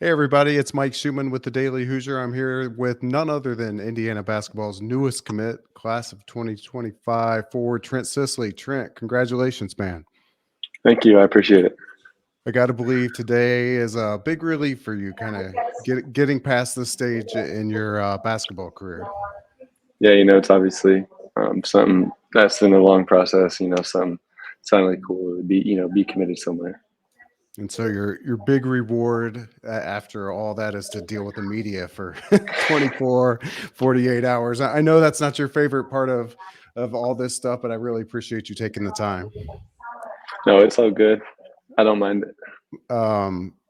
Hey everybody, it's Mike Schumann with the Daily Hoosier. I'm here with none other than Indiana basketball's newest commit, class of 2025 forward Trent Sisley. Trent, congratulations, man. Thank you. I appreciate it. I got to believe today is a big relief for you, kind of getting past this stage in your basketball career. Yeah, it's obviously something that's been a long process. Something it's finally cool to be committed somewhere. And so your big reward after all that is to deal with the media for 24, 48 hours. I know that's not your favorite part of all this stuff, but I really appreciate you taking the time. No, it's all good. I don't mind it.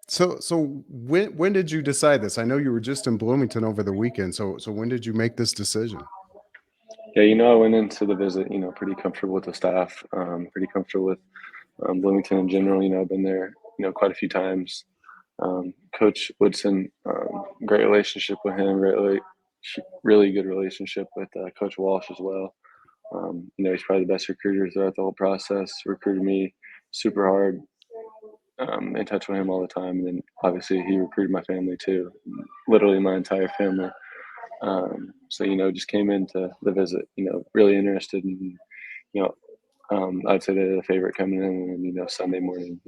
So when did you decide this? I know you were just in Bloomington over the weekend. So when did you make this decision? Yeah, I went into the visit, pretty comfortable with the staff, pretty comfortable with Bloomington in general. I've been there, quite a few times. Coach Woodson, great relationship with him, really good relationship with Coach Walsh as well. He's probably the best recruiter throughout the whole process. Recruited me super hard, in touch with him all the time. And then obviously he recruited my family too, literally my entire family. So, just came into the visit, really interested in, you know, I'd say they're the favorite coming in. And, Sunday morning,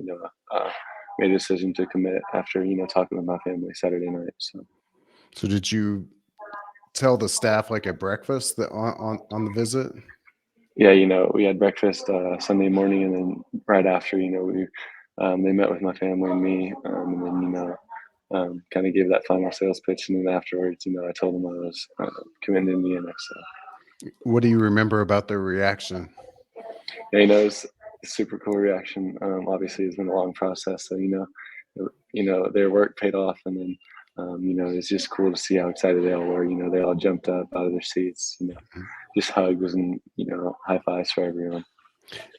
made a decision to commit after, talking with my family Saturday night. So did you tell the staff like at breakfast that on the visit? Yeah, we had breakfast Sunday morning, and then right after, they met with my family and me, and then kind of gave that final sales pitch, and then afterwards, I told them I was committing to Indiana. So What do you remember about their reaction? yeah, it's a super cool reaction. Obviously, it's been a long process, so their work paid off, and then it's just cool to see how excited they all were. They all jumped up out of their seats. Just hugs and high fives for everyone.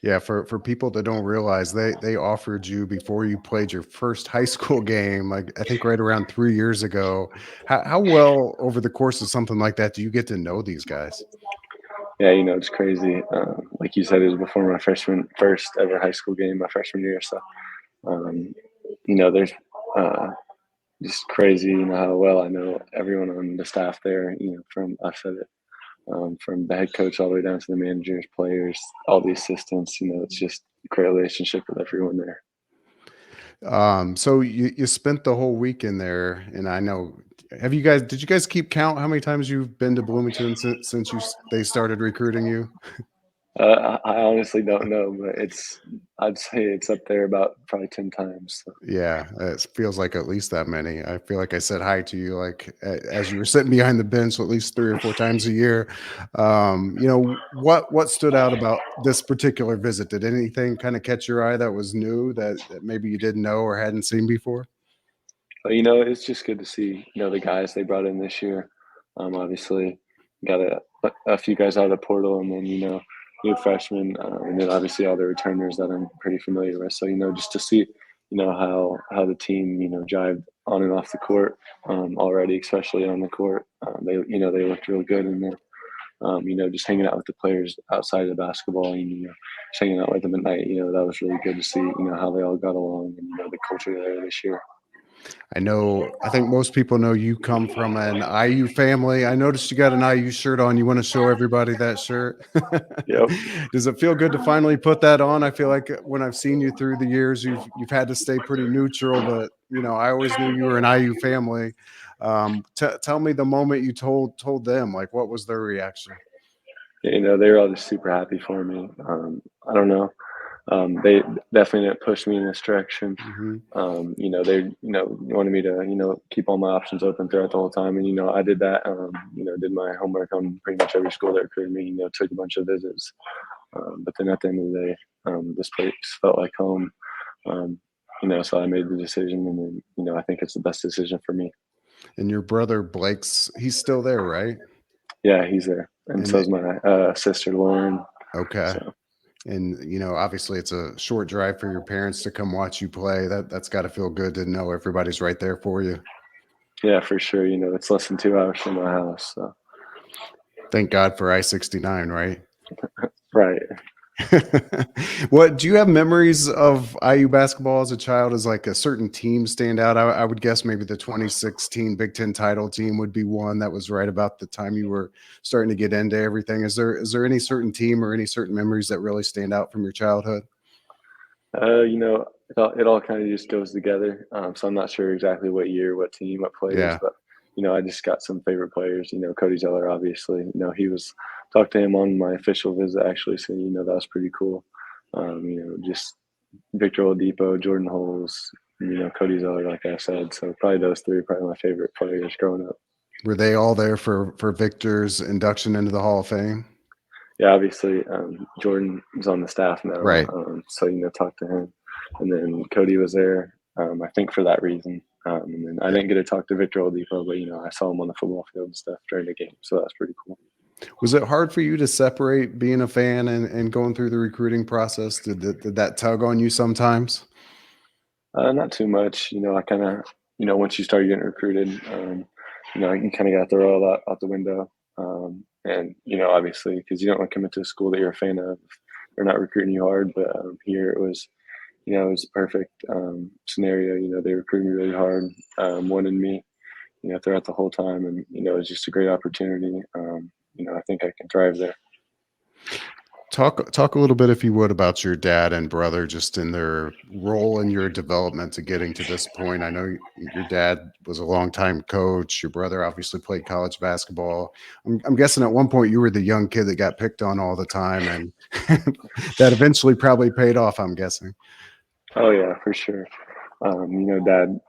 Yeah, for people that don't realize, they offered you before you played your first high school game, like I think right around 3 years ago. How well over the course of something like that do you get to know these guys? Yeah, it's crazy. Like you said, it was before my first ever high school game, my freshman year. So, um, there's uh, just crazy, how well I know everyone on the staff there. From I said it, from the head coach all the way down to the managers, players, all the assistants. It's just a great relationship with everyone there. So you spent the whole weekend there, and I know. Did you guys keep count how many times you've been to Bloomington since they started recruiting you? I honestly don't know, but I'd say it's up there about probably 10 times. So. Yeah, it feels like at least that many. I feel like I said hi to you like as you were sitting behind the bench at least 3 or 4 times a year. What stood out about this particular visit? Did anything kind of catch your eye that was new that maybe you didn't know or hadn't seen before? But it's just good to see the guys they brought in this year. Obviously, got a few guys out of the portal, and then new freshmen, and then obviously all the returners that I'm pretty familiar with. So just to see how the team jived on and off the court already, especially on the court. They looked real good, and then just hanging out with the players outside of the basketball, and just hanging out with them at night. That was really good to see. How they all got along, and the culture there this year. I think most people know you come from an IU family. I noticed you got an IU shirt on. You want to show everybody that shirt? Yep. Does it feel good to finally put that on? I feel like when I've seen you through the years, you've had to stay pretty neutral, but I always knew you were an IU family. Tell me the moment you told them, like, what was their reaction? They were all just super happy for me. I don't know. They definitely didn't push me in this direction. Hmm. They wanted me to keep all my options open throughout the whole time, and I did that. Did my homework on pretty much every school that recruited me. Took a bunch of visits, but then at the end of the day, this place felt like home. Um, so I made the decision, and then I think it's the best decision for me. And your brother Blake's, he's still there, right? Yeah, he's there, and so And is my sister Lauren. okay. So And obviously it's a short drive for your parents to come watch you play. That's got to feel good to know everybody's right there for you. yeah, for sure. It's less than 2 hours from my house. So Thank God for I-69, right? right. What do you have memories of IU basketball as a child? As like a certain team stand out? I would guess maybe the 2016 Big Ten title team would be one that was right about the time you were starting to get into everything. Is there any certain team or any certain memories that really stand out from your childhood? It all kind of just goes together. So I'm not sure exactly what year, what team, what players, Yeah. but I just got some favorite players. Cody Zeller, obviously. He was talked to him on my official visit actually, so that was pretty cool. Just Victor Oladipo, Jordan Holes, Cody Zeller, like I said. So probably those three are probably my favorite players growing up. Were they all there for Victor's induction into the Hall of Fame? Yeah, obviously, Jordan is on the staff now, Right. so talk to him, and then Cody was there. I think for that reason, and then I didn't get to talk to Victor Oladipo, but I saw him on the football field and stuff during the game, so that's pretty cool. Was it hard for you to separate being a fan and going through the recruiting process? Did that tug on you sometimes? Not too much, I kind of, once you start getting recruited, you kind of got to throw all that out the window, and obviously because you don't want to commit to a school that you're a fan of, they're not recruiting you hard, but here it was. It was a perfect scenario. They recruited me really hard, wanted me, throughout the whole time, and it was just a great opportunity. I think I can thrive there. Talk a little bit, if you would, about your dad and brother, just in their role in your development to getting to this point. I know your dad was a longtime coach. Your brother obviously played college basketball. I'm guessing at one point you were the young kid that got picked on all the time, and that eventually probably paid off, I'm guessing. Oh yeah, for sure. Dad,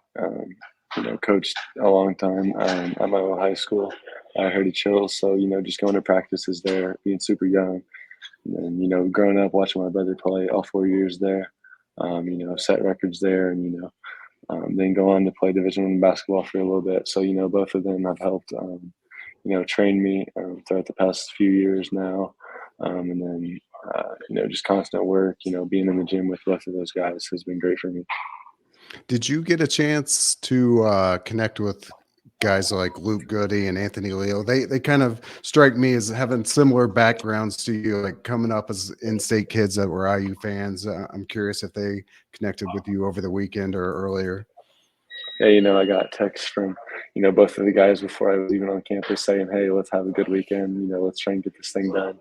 coached a long time at my old high school. I heard it chills, so just going to practices there, being super young, and then growing up watching my brother play all 4 years there. Set records there, and then go on to play Division I basketball for a little bit. So both of them have helped, train me throughout the past few years now, and then just constant work. Being in the gym with both of those guys has been great for me. Did you get a chance to connect with guys like Luke Goody and Anthony Leo? They kind of strike me as having similar backgrounds to you, like coming up as in-state kids that were IU fans. I'm curious if they connected with you over the weekend or earlier. Yeah, I got texts from both of the guys before I was even on campus saying, "Hey, let's have a good weekend. Let's try and get this thing done."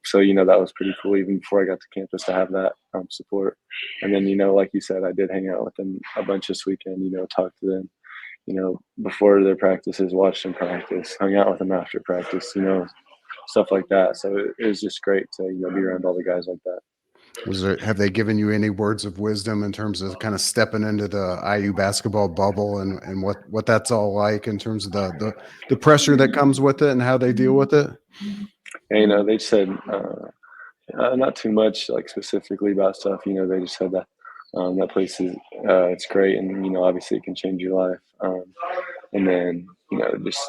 So that was pretty cool even before I got to campus to have that support. And then like you said, I did hang out with them a bunch this weekend. Talk to them. Before their practices, watched them practice, hung out with them after practice. Stuff like that. So it was just great to be around all the guys like that. Have they given you any words of wisdom in terms of kind of stepping into the IU basketball bubble and what that's all like in terms of the pressure that comes with it and how they deal with it? And they said not too much like specifically about stuff. They just said that that place is it's great, and obviously it can change your life. And then just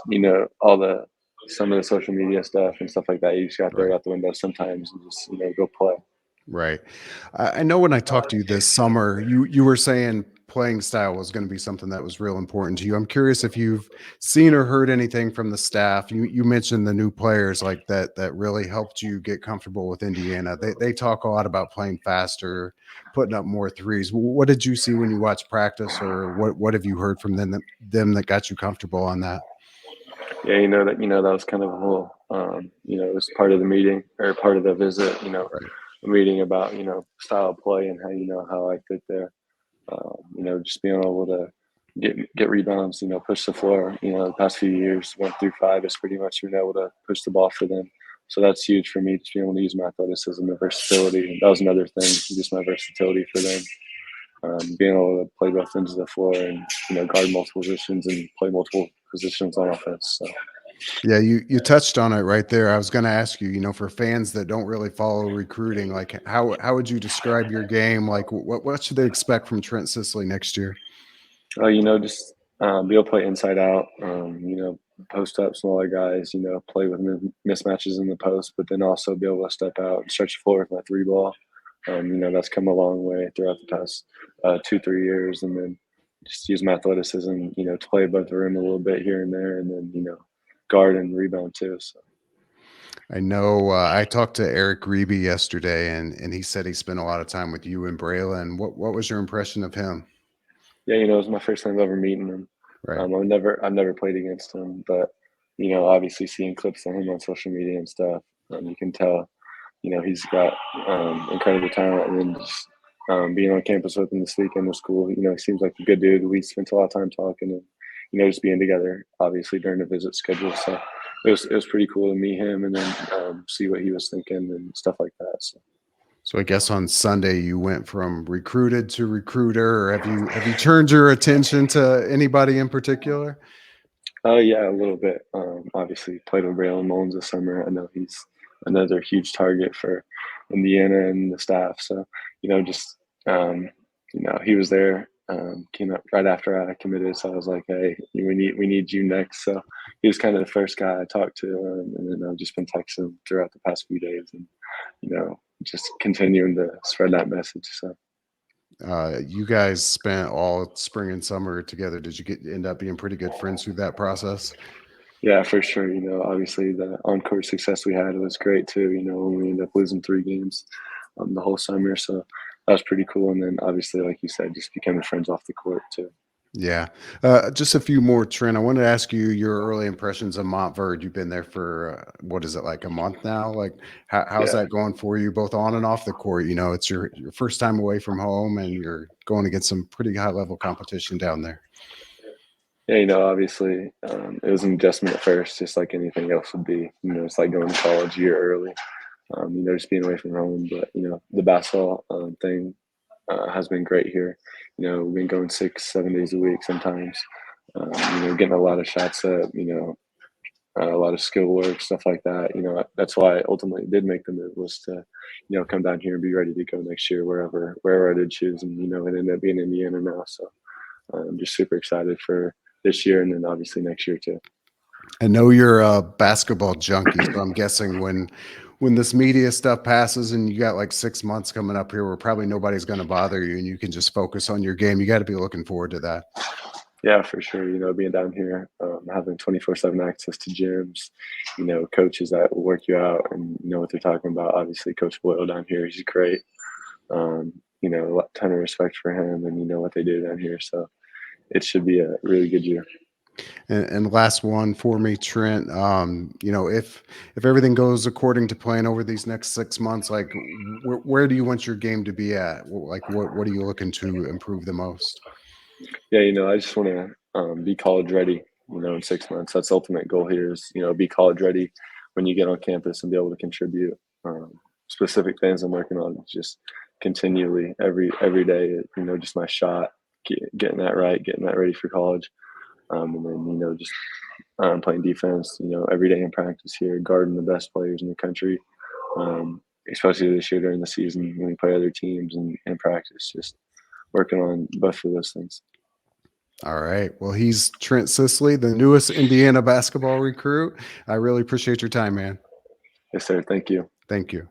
all the some of the social media stuff and stuff like that. You just got to throw Right. it out the window sometimes and just go play. Right. I know when I talked to you this summer, you were saying playing style was going to be something that was real important to you. I'm curious if you've seen or heard anything from the staff. You mentioned the new players like that really helped you get comfortable with Indiana. They talk a lot about playing faster, putting up more threes. What did you see when you watched practice, or what have you heard from them that got you comfortable on that? Yeah, that was kind of a whole it was part of the meeting or part of the visit. Right. A meeting about style of play and how how I fit there. Just being able to get rebounds, push the floor. The past few years, 1 through 5, is pretty much being able to push the ball for them. So that's huge for me, to be able to use my athleticism and versatility. That was another thing, just my versatility for them. Being able to play both ends of the floor and guard multiple positions and play multiple positions on offense. So. Yeah, you touched on it right there. I was going to ask you, for fans that don't really follow recruiting, like how would you describe your game? Like what should they expect from Trent Sisley next year? Just be able to play inside out. Post up smaller guys. Play with mismatches in the post, but then also be able to step out and stretch the floor with my three ball. That's come a long way throughout the past 2-3 years, and then just use my athleticism, to play above the rim a little bit here and there, and then guard and rebound too. So. I know I talked to Eric Reeby yesterday, and he said he spent a lot of time with you and Braylon. What was your impression of him? Yeah, it was my first time ever meeting him. Right. I've never played against him, but obviously seeing clips of him on social media and stuff, you can tell, he's got incredible talent. And then just being on campus with him this weekend was cool. He seems like a good dude. We spent a lot of time talking and just being together, obviously during the visit schedule. So it was pretty cool to meet him and then see what he was thinking and stuff like that. So I guess on Sunday you went from recruited to recruiter, or have you turned your attention to anybody in particular? Yeah, a little bit. Obviously, played with Braylon Mullins this summer. I know he's another huge target for Indiana and the staff. So, just he was there. Came up right after I committed, so I was like, "Hey, we need you next." So he was kind of the first guy I talked to, and then I've just been texting throughout the past few days, and just continuing to spread that message. So. You guys spent all spring and summer together. Did you end up being pretty good friends through that process? Yeah, for sure. Obviously the on-court success we had was great too. When we ended up losing 3 games the whole summer, so that was pretty cool. And then obviously, like you said, just becoming friends off the court too. Yeah. Just a few more, Trent. I wanted to ask you your early impressions of Mont Vernon. You've been there for what is it, like a month now? Like, how's Yeah, that going for you, both on and off the court? It's your first time away from home, and you're going to get some pretty high level competition down there. yeah. Obviously, it was an adjustment at first, just like anything else would be. It's like going to college a year early. Just being away from home, but the basketball thing has been great here. We've been going 6, 7 days a week sometimes. Getting a lot of shots up. A lot of skill work, stuff like that. That's why I ultimately did make the move, was to, come down here and be ready to go next year wherever I did choose, and it ended up being Indiana now. So I'm just super excited for this year and then obviously next year too. I know you're a basketball junkie, so I'm guessing when this media stuff passes and you got like 6 months coming up here where probably nobody's going to bother you and you can just focus on your game, you got to be looking forward to that. Yeah, for sure. Being down here, having 24/7 access to gyms, coaches that will work you out and know what they're talking about. Obviously, Coach Boyle down here, he's great. A ton of respect for him and what they do down here. So it should be a really good year. And last one for me, Trent. If everything goes according to plan over these next 6 months, like where do you want your game to be at? Like what are you looking to improve the most? Yeah, I just want to be college ready. In 6 months, that's the ultimate goal here is be college ready when you get on campus and be able to contribute. Specific things I'm working on just continually every day. Just my shot, getting that right, getting that ready for college, and then just playing defense. Every day in practice here, guarding the best players in the country. Especially this year during the season when we play other teams and in practice, just working on both of those things. All right. Well, he's Trent Sisley, the newest Indiana basketball recruit. I really appreciate your time, man. Yes, sir. Thank you. Thank you.